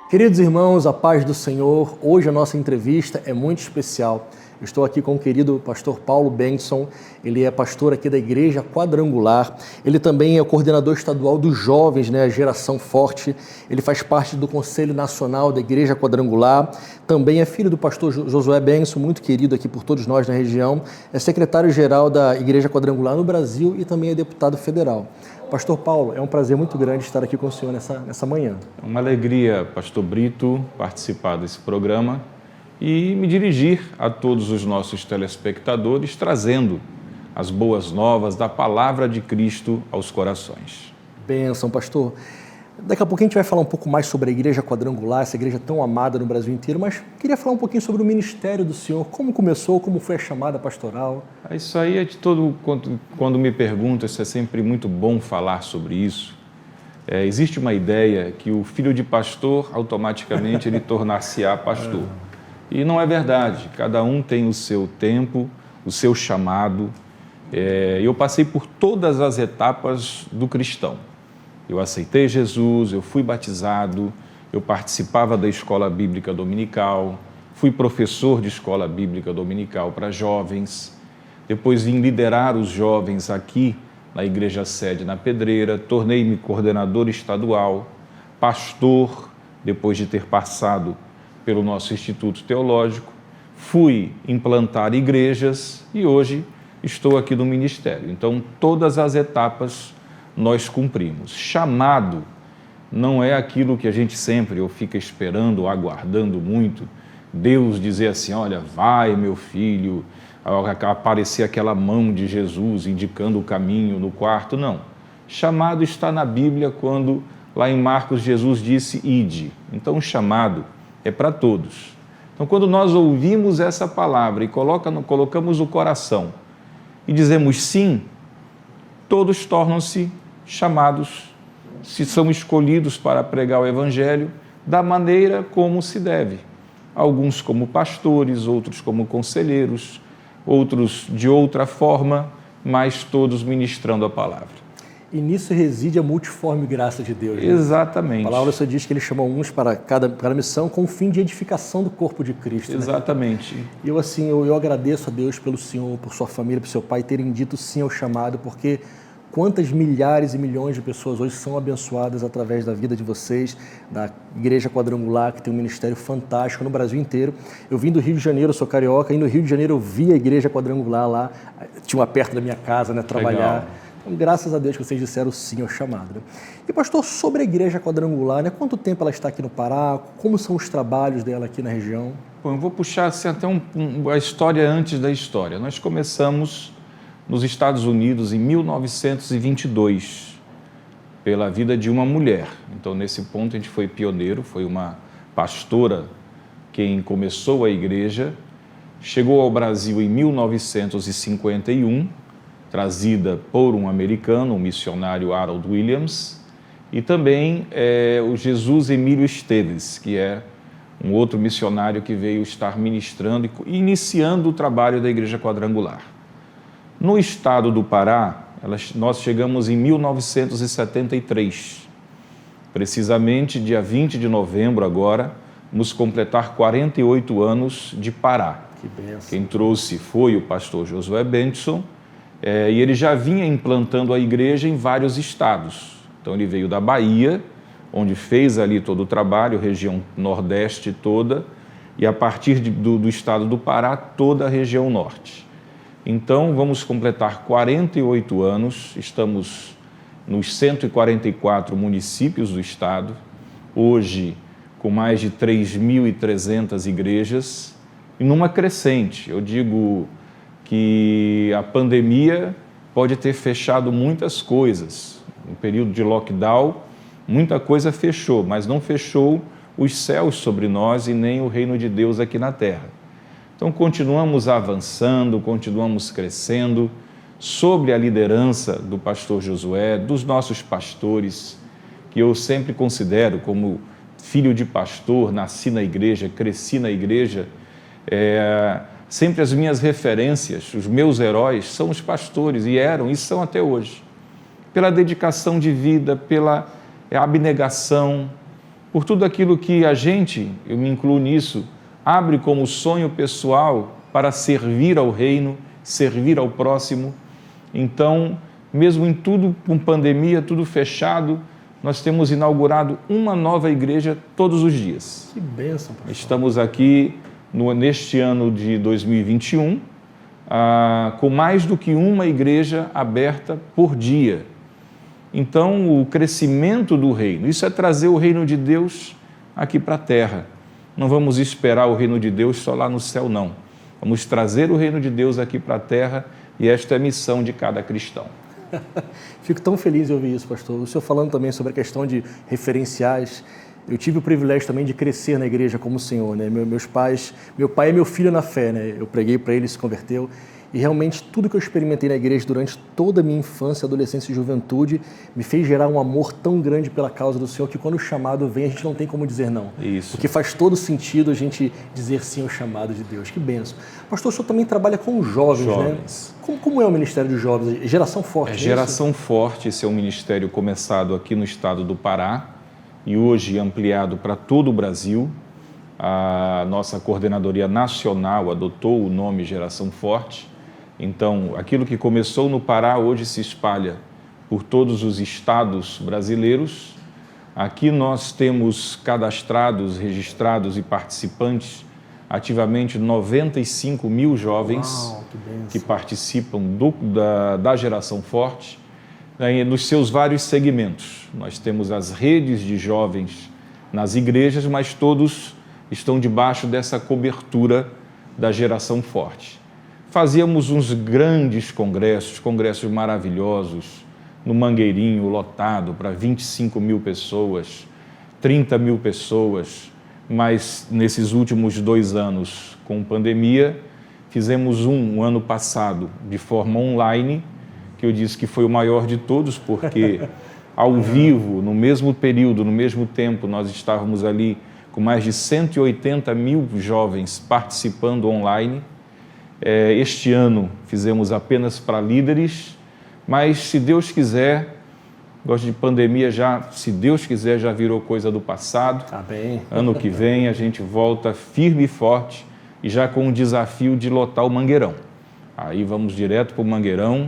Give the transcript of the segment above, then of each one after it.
Queridos irmãos, a paz do Senhor, hoje a nossa entrevista é muito especial. Eu estou aqui com o querido pastor Paulo Benson, ele é pastor aqui da Igreja Quadrangular, ele também é o coordenador estadual dos jovens, a Geração Forte, ele faz parte do Conselho Nacional da Igreja Quadrangular, também é filho do pastor Josué Benson, muito querido aqui por todos nós na região, é secretário-geral da Igreja Quadrangular no Brasil e também é deputado federal. Pastor Paulo, é um prazer muito grande estar aqui com o senhor nessa manhã. É uma alegria, pastor Brito, participar desse programa e me dirigir a todos os nossos telespectadores, trazendo as boas novas da palavra de Cristo aos corações. Bênção, pastor. Daqui a pouco a gente vai falar um pouco mais sobre a Igreja Quadrangular, essa igreja tão amada no Brasil inteiro, mas queria falar um pouquinho sobre o ministério do senhor, como começou, como foi a chamada pastoral. Isso aí é de todo, quando me perguntam, isso é sempre muito bom falar sobre isso. Existe uma ideia que o filho de pastor, automaticamente, ele tornar-se-á pastor. E não é verdade, cada um tem o seu tempo, o seu chamado. Eu passei por todas as etapas do cristão. Eu aceitei Jesus, eu fui batizado, eu participava da escola bíblica dominical, fui professor de escola bíblica dominical para jovens, depois vim liderar os jovens aqui na Igreja Sede na Pedreira, tornei-me coordenador estadual, pastor, depois de ter passado pelo nosso Instituto Teológico, fui implantar igrejas e hoje estou aqui no ministério. Então, todas as etapas nós cumprimos. Chamado não é aquilo que a gente sempre ou fica esperando, ou aguardando muito, Deus dizer assim, olha, vai meu filho, aparecer aquela mão de Jesus indicando o caminho no quarto, não. Chamado está na Bíblia quando lá em Marcos Jesus disse, ide. Então o chamado é para todos. Então quando nós ouvimos essa palavra e colocamos o coração e dizemos sim, todos tornam-se chamados, se são escolhidos para pregar o Evangelho da maneira como se deve. Alguns como pastores, outros como conselheiros, outros de outra forma, mas todos ministrando a palavra. E nisso reside a multiforme graça de Deus. Exatamente. A palavra só diz que ele chamou uns para cada missão com o fim de edificação do corpo de Cristo. Exatamente. E eu agradeço a Deus pelo senhor, por sua família, por seu pai terem dito sim ao chamado, porque quantas milhares e milhões de pessoas hoje são abençoadas através da vida de vocês, da Igreja Quadrangular, que tem um ministério fantástico no Brasil inteiro. Eu vim do Rio de Janeiro, eu sou carioca, e no Rio de Janeiro eu vi a Igreja Quadrangular lá, tinha uma perto da minha casa, trabalhar. Legal. Então, graças a Deus que vocês disseram sim ao chamado. E pastor, sobre a Igreja Quadrangular, quanto tempo ela está aqui no Pará? Como são os trabalhos dela aqui na região? Bom, eu vou puxar assim, até a história antes da história. Nós começamos nos Estados Unidos em 1922, pela vida de uma mulher. Então, nesse ponto, a gente foi pioneiro, foi uma pastora quem começou a igreja, chegou ao Brasil em 1951, trazida por um americano, o missionário Harold Williams, e também o Jesus Emílio Esteves, que é um outro missionário que veio estar ministrando e iniciando o trabalho da Igreja Quadrangular. No estado do Pará, nós chegamos em 1973, precisamente dia 20 de novembro agora, vamos completar 48 anos de Pará. Que bênção. Quem trouxe foi o pastor Josué Benson, e ele já vinha implantando a igreja em vários estados. Então ele veio da Bahia, onde fez ali todo o trabalho, região nordeste toda, e a partir do estado do Pará, toda a região norte. Então, vamos completar 48 anos, estamos nos 144 municípios do estado, hoje com mais de 3.300 igrejas, e numa crescente. Eu digo que a pandemia pode ter fechado muitas coisas. No período de lockdown, muita coisa fechou, mas não fechou os céus sobre nós e nem o reino de Deus aqui na terra. Então, continuamos avançando, continuamos crescendo, sob a liderança do pastor Josué, dos nossos pastores, que eu sempre considero como filho de pastor, nasci na igreja, cresci na igreja, sempre as minhas referências, os meus heróis são os pastores, e eram, e são até hoje. Pela dedicação de vida, pela abnegação, por tudo aquilo que a gente, eu me incluo nisso, abre como sonho pessoal para servir ao reino, servir ao próximo. Então, mesmo em tudo, com pandemia, tudo fechado, nós temos inaugurado uma nova igreja todos os dias. Que bênção, pastor. Estamos aqui neste ano de 2021, com mais do que uma igreja aberta por dia. Então, o crescimento do reino, isso é trazer o reino de Deus aqui para a terra. Não vamos esperar o reino de Deus só lá no céu, não. Vamos trazer o reino de Deus aqui para a terra e esta é a missão de cada cristão. Fico tão feliz de ouvir isso, pastor. O senhor falando também sobre a questão de referenciais. Eu tive o privilégio também de crescer na igreja como o senhor, né? Meu pai é meu filho na fé, né? Eu preguei para ele, se converteu. E realmente tudo que eu experimentei na igreja durante toda a minha infância, adolescência e juventude me fez gerar um amor tão grande pela causa do Senhor que quando o chamado vem a gente não tem como dizer não. Isso. Porque faz todo sentido a gente dizer sim ao chamado de Deus. Que bênção. Pastor, o senhor também trabalha com jovens, né? Como é o Ministério de Jovens? Geração Forte, é Geração Forte, esse é um ministério começado aqui no estado do Pará e hoje ampliado para todo o Brasil. A nossa coordenadoria nacional adotou o nome Geração Forte. Então, aquilo que começou no Pará hoje se espalha por todos os estados brasileiros. Aqui nós temos cadastrados, registrados e participantes ativamente 95 mil jovens que participam da Geração Forte, né, nos seus vários segmentos. Nós temos as redes de jovens nas igrejas, mas todos estão debaixo dessa cobertura da Geração Forte. Fazíamos uns grandes congressos maravilhosos, no Mangueirinho, lotado para 25 mil pessoas, 30 mil pessoas, mas nesses últimos 2 anos, com pandemia, fizemos um ano passado de forma online, que eu disse que foi o maior de todos, porque ao vivo, no mesmo período, no mesmo tempo, nós estávamos ali com mais de 180 mil jovens participando online. Este ano fizemos apenas para líderes, mas se Deus quiser, gosto de pandemia se Deus quiser, já virou coisa do passado. Amém. Ano que vem a gente volta firme e forte e já com o desafio de lotar o Mangueirão. Aí vamos direto para o Mangueirão,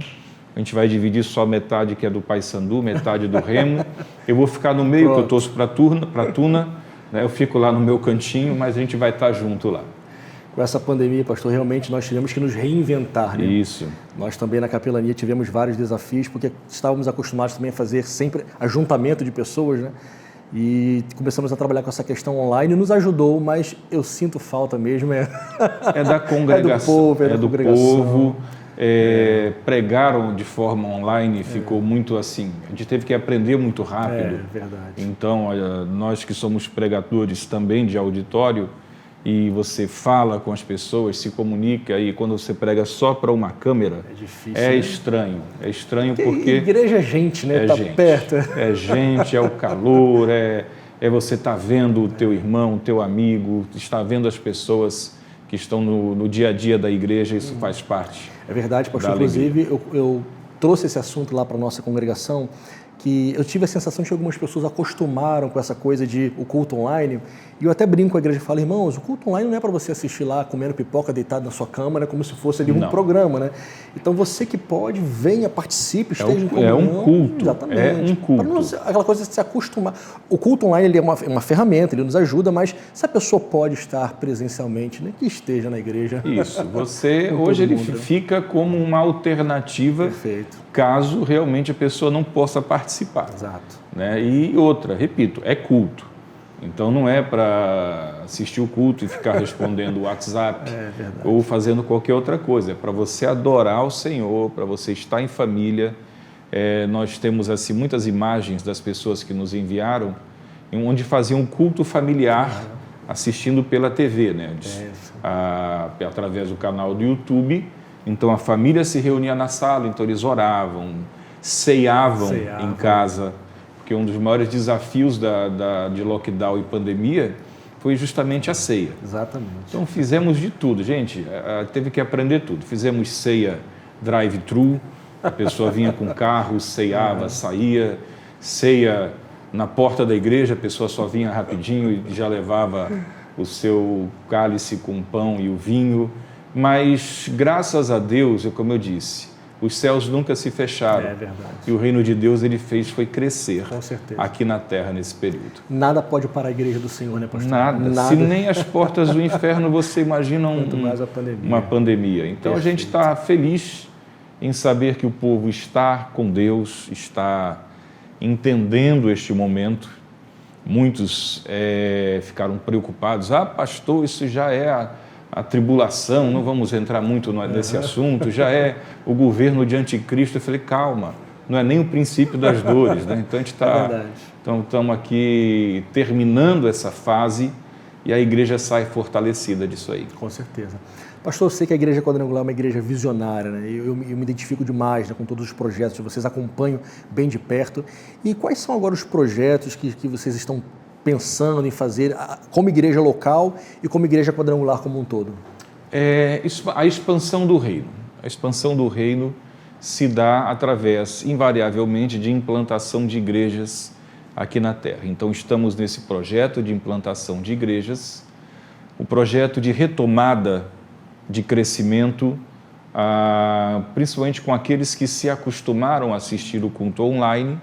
a gente vai dividir só metade que é do Paysandu, metade do Remo. Eu vou ficar no meio, que eu torço para a Tuna, né? Eu fico lá no meu cantinho, mas a gente vai estar junto lá. Com essa pandemia, pastor, realmente nós tivemos que nos reinventar, né? Isso. Nós também na capelania tivemos vários desafios, porque estávamos acostumados também a fazer sempre ajuntamento de pessoas, né? E começamos a trabalhar com essa questão online, nos ajudou, mas eu sinto falta mesmo. É da congregação. É do povo. Pregaram de forma online, ficou muito assim, a gente teve que aprender muito rápido. É verdade. Então, nós que somos pregadores também de auditório, e você fala com as pessoas, se comunica, e quando você prega só para uma câmera, é difícil, é estranho. É estranho porque... igreja é gente, né? Tá perto. É gente, é o calor, é você estar vendo o teu irmão, o teu amigo, estar vendo as pessoas que estão no dia a dia da igreja, isso faz parte. É verdade, pastor. Inclusive, eu trouxe esse assunto lá para a nossa congregação, que eu tive a sensação de que algumas pessoas acostumaram com essa coisa de o culto online, e eu até brinco com a igreja e falo, irmãos, o culto online não é para você assistir lá comendo pipoca deitado na sua cama, como se fosse ali um programa, né? Então você que pode, venha, participe, esteja em comunhão. É um culto. Exatamente. É um culto. Para não, aquela coisa de se acostumar. O culto online ele é uma ferramenta, ele nos ajuda, mas se a pessoa pode estar presencialmente, né, que esteja na igreja. Isso. Você hoje ele fica como uma alternativa. Perfeito. Caso realmente a pessoa não possa participar. Exato. Né? E outra, repito, é culto. Então não é para assistir o culto e ficar respondendo o WhatsApp ou fazendo qualquer outra coisa. É para você adorar o Senhor, para você estar em família. Nós temos assim muitas imagens das pessoas que nos enviaram, onde faziam um culto familiar assistindo pela TV, né? Através do canal do YouTube. Então a família se reunia na sala, então eles oravam, ceiavam em casa, porque um dos maiores desafios de lockdown e pandemia foi justamente a ceia. Exatamente. Então fizemos de tudo, gente, teve que aprender tudo. Fizemos ceia drive-thru, a pessoa vinha com carro, ceiava, saía, ceia na porta da igreja, a pessoa só vinha rapidinho e já levava o seu cálice com o pão e o vinho. Mas, graças a Deus, como eu disse, os céus nunca se fecharam. É verdade. E o reino de Deus, ele foi crescer. Com certeza. Aqui na terra nesse período. Nada pode parar a igreja do Senhor, né, pastor? Nada. Se nem as portas do inferno você imagina uma pandemia. Então a gente está feliz em saber que o povo está com Deus, está entendendo este momento. Muitos ficaram preocupados. Pastor, isso já é a tribulação, não vamos entrar muito nesse assunto, já é o governo de anticristo. Eu falei, calma, não é nem o princípio das dores, né? Então a gente está estamos aqui terminando essa fase e a igreja sai fortalecida disso aí. Com certeza. Pastor, eu sei que a Igreja Quadrangular é uma igreja visionária, né? Eu me identifico demais, né, com todos os projetos que vocês acompanham bem de perto. E quais são agora os projetos que vocês estão pensando em fazer como igreja local e como igreja quadrangular como um todo? A expansão do reino. A expansão do reino se dá através, invariavelmente, de implantação de igrejas aqui na Terra. Então, estamos nesse projeto de implantação de igrejas, o projeto de retomada de crescimento, principalmente com aqueles que se acostumaram a assistir o culto online,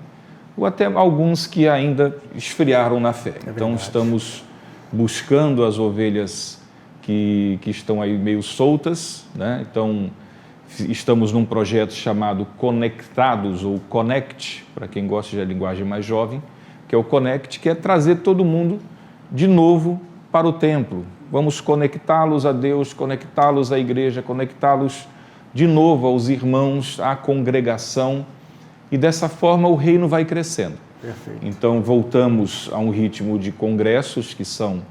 ou até alguns que ainda esfriaram na fé. Então, estamos buscando as ovelhas que estão aí meio soltas, né? Então, estamos num projeto chamado Conectados, ou Connect, para quem gosta de linguagem mais jovem, que é o Connect, que é trazer todo mundo de novo para o templo. Vamos conectá-los a Deus, conectá-los à igreja, conectá-los de novo aos irmãos, à congregação, e dessa forma o reino vai crescendo. Perfeito. Então, voltamos a um ritmo de congressos, que são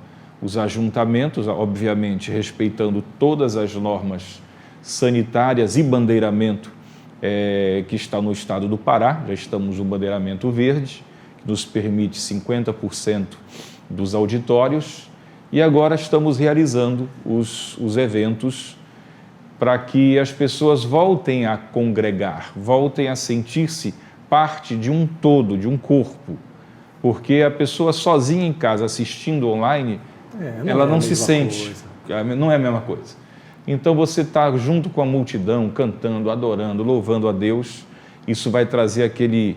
os ajuntamentos, obviamente respeitando todas as normas sanitárias e bandeiramento que está no estado do Pará. Já estamos no bandeiramento verde, que nos permite 50% dos auditórios, e agora estamos realizando os eventos para que as pessoas voltem a congregar, voltem a sentir-se parte de um todo, de um corpo, porque a pessoa sozinha em casa assistindo online, ela não se sente, não é a mesma coisa. Então você está junto com a multidão, cantando, adorando, louvando a Deus, isso vai trazer aquele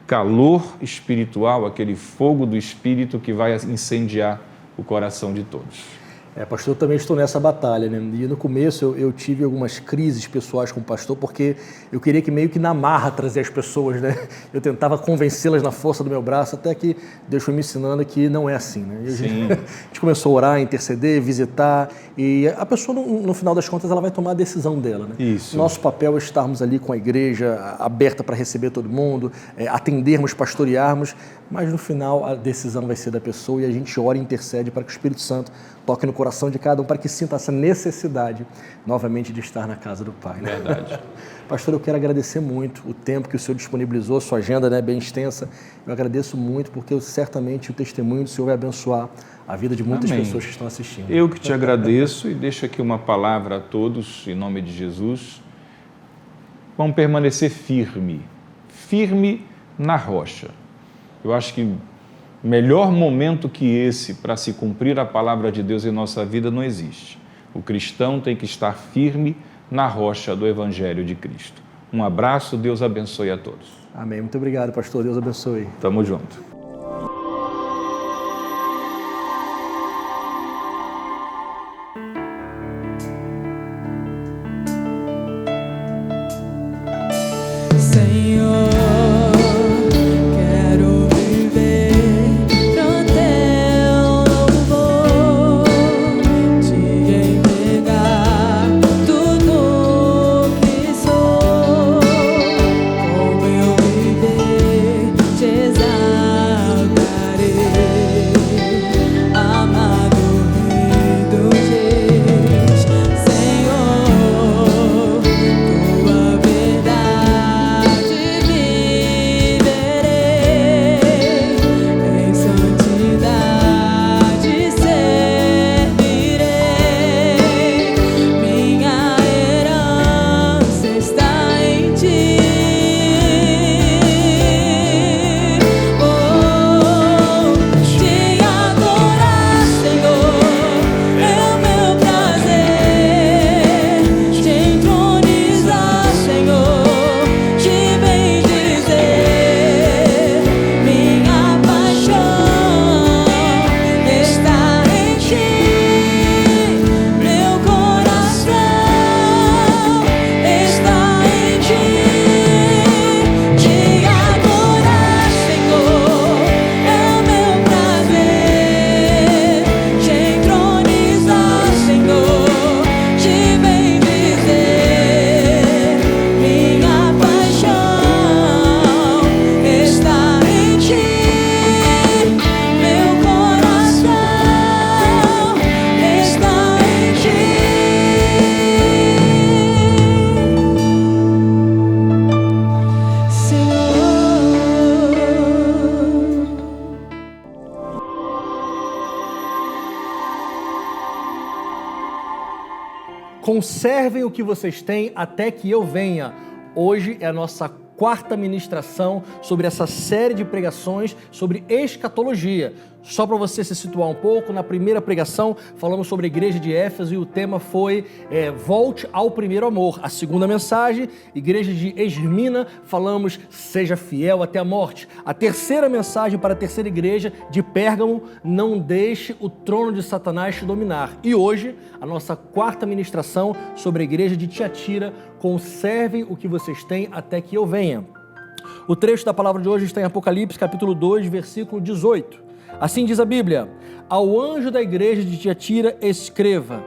calor espiritual, aquele fogo do Espírito que vai incendiar o coração de todos. Pastor, eu também estou nessa batalha, né? E no começo eu tive algumas crises pessoais com o pastor, porque eu queria que meio que na marra trazer as pessoas, né? Eu tentava convencê-las na força do meu braço, até que Deus foi me ensinando que não é assim, né? A gente começou a orar, interceder, visitar, e a pessoa, no final das contas, ela vai tomar a decisão dela, né? Isso. Nosso papel é estarmos ali com a igreja aberta para receber todo mundo, atendermos, pastorearmos, mas no final a decisão vai ser da pessoa, e a gente ora e intercede para que o Espírito Santo toque no coração de cada um, para que sinta essa necessidade novamente de estar na casa do Pai. Né? Verdade. Pastor, eu quero agradecer muito o tempo que o Senhor disponibilizou, a sua agenda, né, bem extensa. Eu agradeço muito, porque certamente o testemunho do Senhor vai abençoar a vida de muitas pessoas que estão assistindo. Eu que te agradeço e deixo aqui uma palavra a todos, em nome de Jesus. Vamos permanecer firme na rocha. Eu acho que melhor momento que esse para se cumprir a palavra de Deus em nossa vida não existe. O cristão tem que estar firme na rocha do Evangelho de Cristo. Um abraço, Deus abençoe a todos. Amém. Muito obrigado, pastor. Deus abençoe. Tamo junto. Te exaltar. Conservem o que vocês têm até que eu venha. Hoje é a nossa quarta ministração sobre essa série de pregações sobre escatologia. Só para você se situar um pouco, na primeira pregação falamos sobre a igreja de Éfeso e o tema foi volte ao primeiro amor. A segunda mensagem, igreja de Esmirna, falamos seja fiel até a morte. A terceira mensagem para a terceira igreja de Pérgamo, não deixe o trono de Satanás te dominar. E hoje, a nossa quarta ministração sobre a igreja de Tiatira, conservem o que vocês têm até que eu venha. O trecho da palavra de hoje está em Apocalipse, capítulo 2, versículo 18. Assim diz a Bíblia: ao anjo da igreja de Tiatira escreva,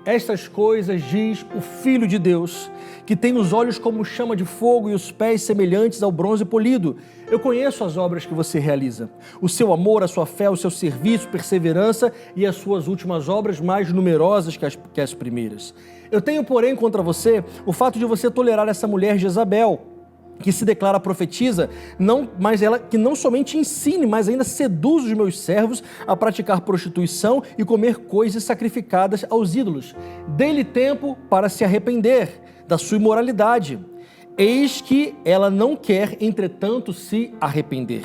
estas coisas diz o Filho de Deus, que tem os olhos como chama de fogo e os pés semelhantes ao bronze polido. Eu conheço as obras que você realiza, o seu amor, a sua fé, o seu serviço, perseverança e as suas últimas obras mais numerosas que as primeiras. Eu tenho, porém, contra você o fato de você tolerar essa mulher Jezabel, que se declara profetisa, mas ela que não somente ensine, mas ainda seduz os meus servos a praticar prostituição e comer coisas sacrificadas aos ídolos. Dê-lhe tempo para se arrepender da sua imoralidade. Eis que ela não quer, entretanto, se arrepender.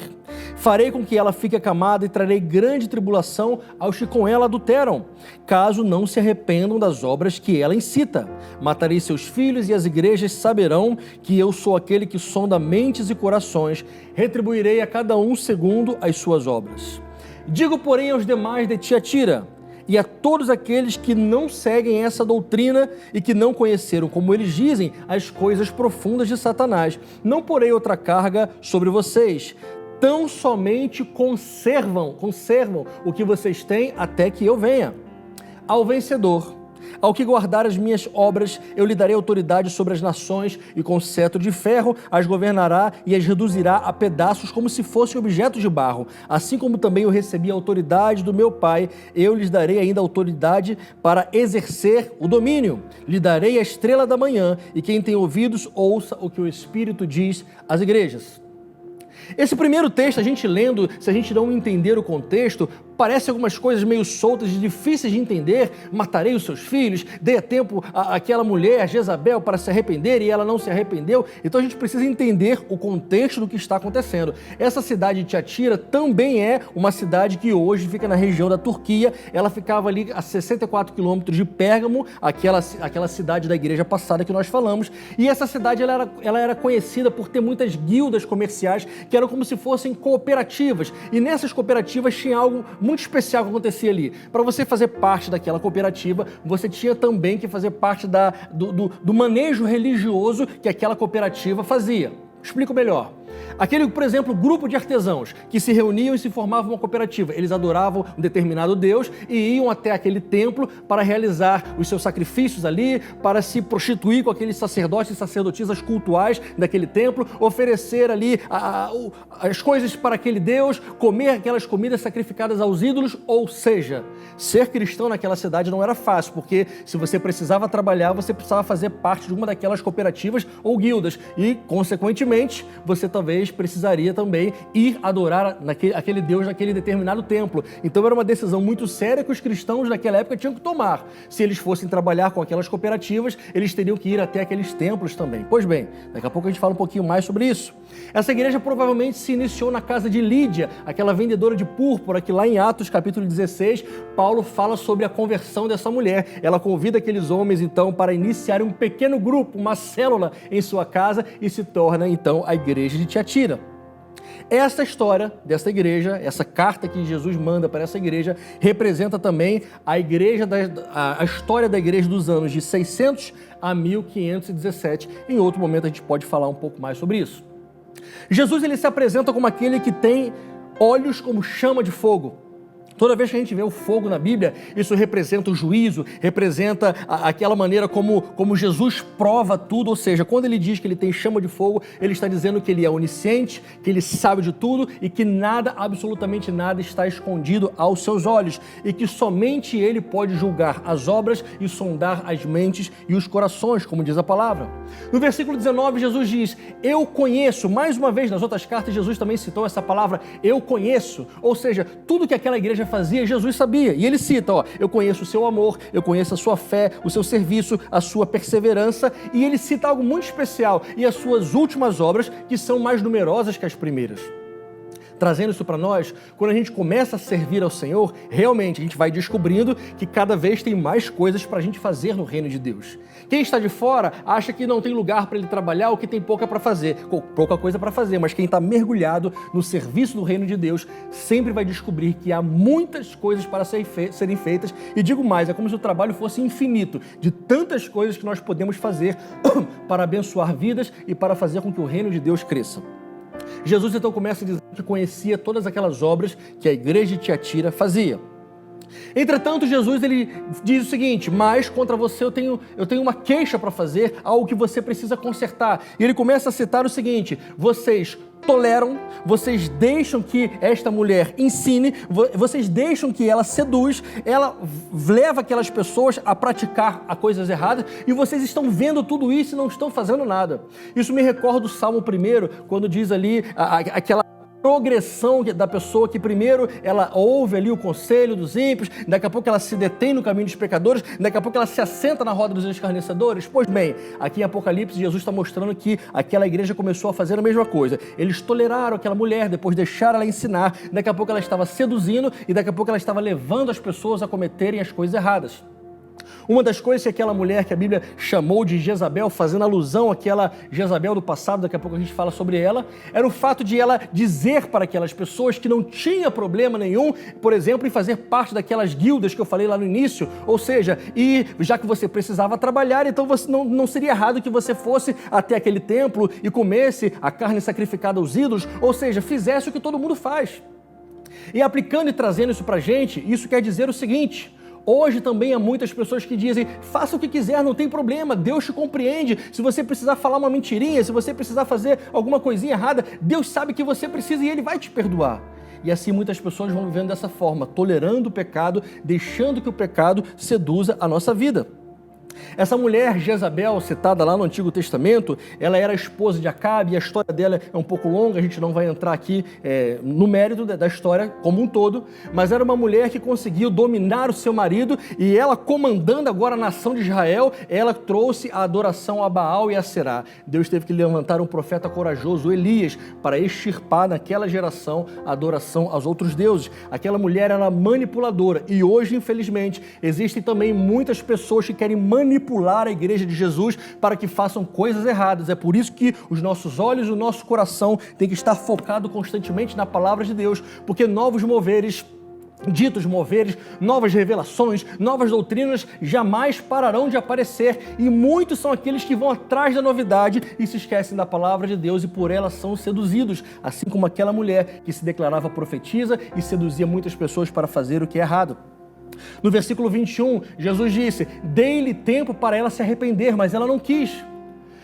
Farei com que ela fique acamada e trarei grande tribulação aos que com ela adulteram, caso não se arrependam das obras que ela incita. Matarei seus filhos e as igrejas saberão que eu sou aquele que sonda mentes e corações. Retribuirei a cada um segundo as suas obras. Digo, porém, aos demais de Tiatira e a todos aqueles que não seguem essa doutrina e que não conheceram, como eles dizem, as coisas profundas de Satanás: não porei outra carga sobre vocês, tão somente conservam o que vocês têm até que eu venha. Ao vencedor, ao que guardar as minhas obras, eu lhe darei autoridade sobre as nações e com cetro de ferro as governará e as reduzirá a pedaços como se fossem objetos de barro. Assim como também eu recebi a autoridade do meu Pai, eu lhes darei ainda autoridade para exercer o domínio. Lhe darei a estrela da manhã e quem tem ouvidos ouça o que o Espírito diz às igrejas. Esse primeiro texto, a gente lendo, se a gente não entender o contexto, parece algumas coisas meio soltas e difíceis de entender. Matarei os seus filhos, dei a tempo àquela mulher, a Jezabel, para se arrepender e ela não se arrependeu. Então a gente precisa entender o contexto do que está acontecendo. Essa cidade de Tiatira também é uma cidade que hoje fica na região da Turquia. Ela ficava ali a 64 quilômetros de Pérgamo, aquela cidade da igreja passada que nós falamos. E essa cidade ela era conhecida por ter muitas guildas comerciais que eram como se fossem cooperativas. E nessas cooperativas tinha algo muito especial que acontecia ali. Para você fazer parte daquela cooperativa, você tinha também que fazer parte do manejo religioso que aquela cooperativa fazia. Explico melhor. Aquele, por exemplo, grupo de artesãos que se reuniam e se formavam uma cooperativa. Eles adoravam um determinado Deus e iam até aquele templo para realizar os seus sacrifícios ali, para se prostituir com aqueles sacerdotes e sacerdotisas cultuais daquele templo, oferecer ali as coisas para aquele Deus, comer aquelas comidas sacrificadas aos ídolos. Ou seja, ser cristão naquela cidade não era fácil, porque se você precisava trabalhar, você precisava fazer parte de uma daquelas cooperativas ou guildas e, consequentemente, você talvez precisaria também ir adorar aquele Deus naquele determinado templo. Então era uma decisão muito séria que os cristãos naquela época tinham que tomar. Se eles fossem trabalhar com aquelas cooperativas, eles teriam que ir até aqueles templos também. Pois bem, daqui a pouco a gente fala um pouquinho mais sobre isso. Essa igreja provavelmente se iniciou na casa de Lídia, aquela vendedora de púrpura que lá em Atos capítulo 16, Paulo fala sobre a conversão dessa mulher. Ela convida aqueles homens então para iniciar um pequeno grupo, uma célula em sua casa e se torna então a igreja de Tiatira. Essa história dessa igreja, essa carta que Jesus manda para essa igreja, representa também a história da igreja dos anos de 600 a 1517. Em outro momento a gente pode falar um pouco mais sobre isso. Jesus ele se apresenta como aquele que tem olhos como chama de fogo. Toda vez que a gente vê o fogo na Bíblia, isso representa o juízo, representa aquela maneira como Jesus prova tudo, ou seja, quando ele diz que ele tem chama de fogo, ele está dizendo que ele é onisciente, que ele sabe de tudo e que nada, absolutamente nada, está escondido aos seus olhos e que somente ele pode julgar as obras e sondar as mentes e os corações, como diz a palavra. No versículo 19, Jesus diz, eu conheço, mais uma vez nas outras cartas, Jesus também citou essa palavra, eu conheço, ou seja, tudo que aquela igreja fazia, Jesus sabia. E ele cita, eu conheço o seu amor, eu conheço a sua fé, o seu serviço, a sua perseverança. E ele cita algo muito especial, e as suas últimas obras, que são mais numerosas que as primeiras. Trazendo isso para nós, quando a gente começa a servir ao Senhor, realmente a gente vai descobrindo que cada vez tem mais coisas para a gente fazer no reino de Deus. Quem está de fora acha que não tem lugar para ele trabalhar ou que tem pouca coisa para fazer, mas quem está mergulhado no serviço do reino de Deus sempre vai descobrir que há muitas coisas para serem feitas, e digo mais, é como se o trabalho fosse infinito, de tantas coisas que nós podemos fazer para abençoar vidas e para fazer com que o reino de Deus cresça. Jesus então começa a dizer que conhecia todas aquelas obras que a igreja de Tiatira fazia. Entretanto, Jesus ele diz o seguinte: mas contra você eu tenho uma queixa para fazer, algo que você precisa consertar. E ele começa a citar o seguinte: vocês toleram, vocês deixam que esta mulher ensine, vocês deixam que ela seduz, ela leva aquelas pessoas a praticar coisas erradas, e vocês estão vendo tudo isso e não estão fazendo nada. Isso me recorda o Salmo 1, quando diz ali aquela progressão da pessoa que primeiro ela ouve ali o conselho dos ímpios, daqui a pouco ela se detém no caminho dos pecadores, daqui a pouco ela se assenta na roda dos escarnecedores. Pois bem, aqui em Apocalipse Jesus está mostrando que aquela igreja começou a fazer a mesma coisa. Eles toleraram aquela mulher, depois deixaram ela ensinar, daqui a pouco ela estava seduzindo e daqui a pouco ela estava levando as pessoas a cometerem as coisas erradas. Uma das coisas que aquela mulher que a Bíblia chamou de Jezabel, fazendo alusão àquela Jezabel do passado, daqui a pouco a gente fala sobre ela, era o fato de ela dizer para aquelas pessoas que não tinha problema nenhum, por exemplo, em fazer parte daquelas guildas que eu falei lá no início, ou seja, e já que você precisava trabalhar, então você não seria errado que você fosse até aquele templo e comesse a carne sacrificada aos ídolos, ou seja, fizesse o que todo mundo faz. E aplicando e trazendo isso para a gente, isso quer dizer o seguinte: hoje também há muitas pessoas que dizem, faça o que quiser, não tem problema, Deus te compreende. Se você precisar falar uma mentirinha, se você precisar fazer alguma coisinha errada, Deus sabe que você precisa e Ele vai te perdoar. E assim muitas pessoas vão vivendo dessa forma, tolerando o pecado, deixando que o pecado seduza a nossa vida. Essa mulher Jezabel, citada lá no Antigo Testamento, ela era a esposa de Acabe, e a história dela é um pouco longa, a gente não vai entrar aqui no mérito da história como um todo, mas era uma mulher que conseguiu dominar o seu marido, e ela, comandando agora a nação de Israel, ela trouxe a adoração a Baal e a Será. Deus teve que levantar um profeta corajoso, Elias, para extirpar naquela geração a adoração aos outros deuses. Aquela mulher era manipuladora, e hoje, infelizmente, existem também muitas pessoas que querem manipular a igreja de Jesus para que façam coisas erradas. É por isso que os nossos olhos e o nosso coração tem que estar focado constantemente na palavra de Deus, porque novos moveres, ditos moveres, novas revelações, novas doutrinas jamais pararão de aparecer, e muitos são aqueles que vão atrás da novidade e se esquecem da palavra de Deus e por ela são seduzidos, assim como aquela mulher que se declarava profetisa e seduzia muitas pessoas para fazer o que é errado. No versículo 21, Jesus disse: dei-lhe tempo para ela se arrepender, mas ela não quis.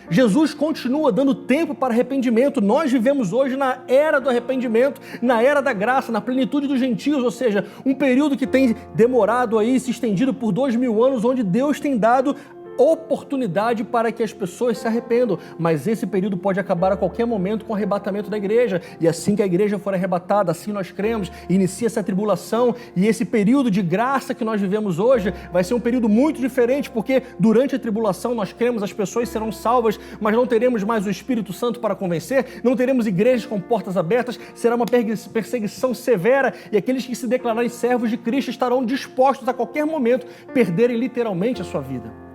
Jesus continua dando tempo para arrependimento. Nós vivemos hoje na era do arrependimento, na era da graça, na plenitude dos gentios, ou seja, um período que tem demorado aí, se estendido por 2000 anos, onde Deus tem dado oportunidade para que as pessoas se arrependam, mas esse período pode acabar a qualquer momento com o arrebatamento da igreja, e assim que a igreja for arrebatada, assim nós cremos, inicia essa tribulação, e esse período de graça que nós vivemos hoje vai ser um período muito diferente, porque durante a tribulação nós cremos as pessoas serão salvas, mas não teremos mais o Espírito Santo para convencer, não teremos igrejas com portas abertas, será uma perseguição severa, e aqueles que se declararem servos de Cristo estarão dispostos a qualquer momento perderem literalmente a sua vida.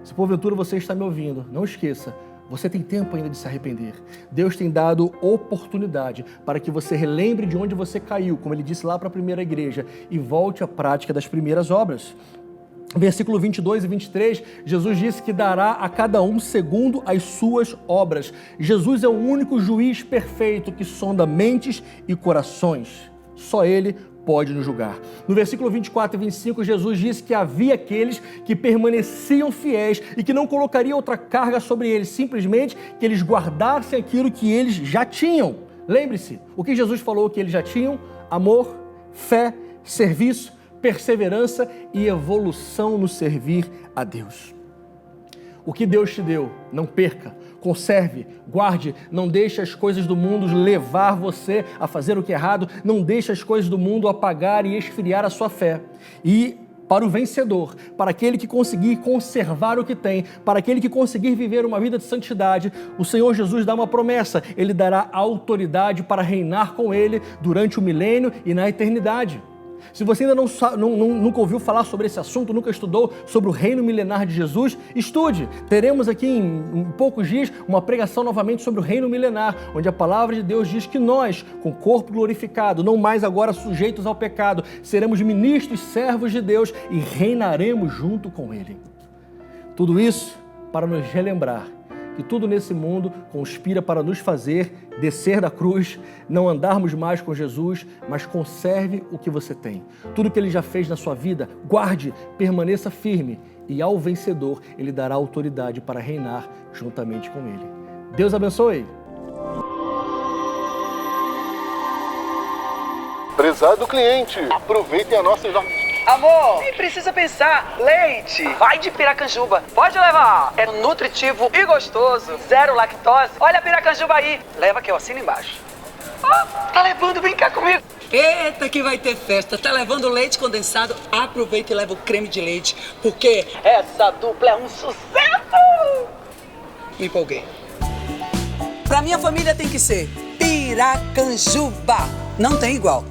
Se porventura você está me ouvindo, não esqueça, você tem tempo ainda de se arrepender. Deus tem dado oportunidade para que você relembre de onde você caiu, como ele disse lá para a primeira igreja, e volte à prática das primeiras obras. Versículo 22 e 23, Jesus disse que dará a cada um segundo as suas obras. Jesus é o único juiz perfeito que sonda mentes e corações. Só Ele pode nos julgar. No versículo 24 e 25, Jesus disse que havia aqueles que permaneciam fiéis e que não colocariam outra carga sobre eles, simplesmente que eles guardassem aquilo que eles já tinham. Lembre-se, o que Jesus falou que eles já tinham? Amor, fé, serviço, perseverança e evolução no servir a Deus. O que Deus te deu, não perca, conserve, guarde, não deixe as coisas do mundo levar você a fazer o que é errado, não deixe as coisas do mundo apagar e esfriar a sua fé. E para o vencedor, para aquele que conseguir conservar o que tem, para aquele que conseguir viver uma vida de santidade, o Senhor Jesus dá uma promessa, Ele dará autoridade para reinar com Ele durante o milênio e na eternidade. Se você ainda nunca ouviu falar sobre esse assunto, nunca estudou sobre o reino milenar de Jesus, estude. Teremos aqui em poucos dias uma pregação novamente sobre o reino milenar, onde a palavra de Deus diz que nós, com o corpo glorificado, não mais agora sujeitos ao pecado, seremos ministros, servos de Deus e reinaremos junto com Ele. Tudo isso para nos relembrar que tudo nesse mundo conspira para nos fazer descer da cruz, não andarmos mais com Jesus, mas conserve o que você tem. Tudo que Ele já fez na sua vida, guarde, permaneça firme e ao vencedor Ele dará autoridade para reinar juntamente com Ele. Deus abençoe! Prezado cliente, aproveitem a nossa... Amor, nem precisa pensar. Leite, vai de Piracanjuba. Pode levar. É nutritivo e gostoso. Zero lactose. Olha a Piracanjuba aí. Leva que eu assino embaixo. Tá levando, vem cá comigo. Eita, que vai ter festa. Tá levando leite condensado? Aproveita e leva o creme de leite, porque essa dupla é um sucesso. Me empolguei. Pra minha família tem que ser Piracanjuba. Não tem igual.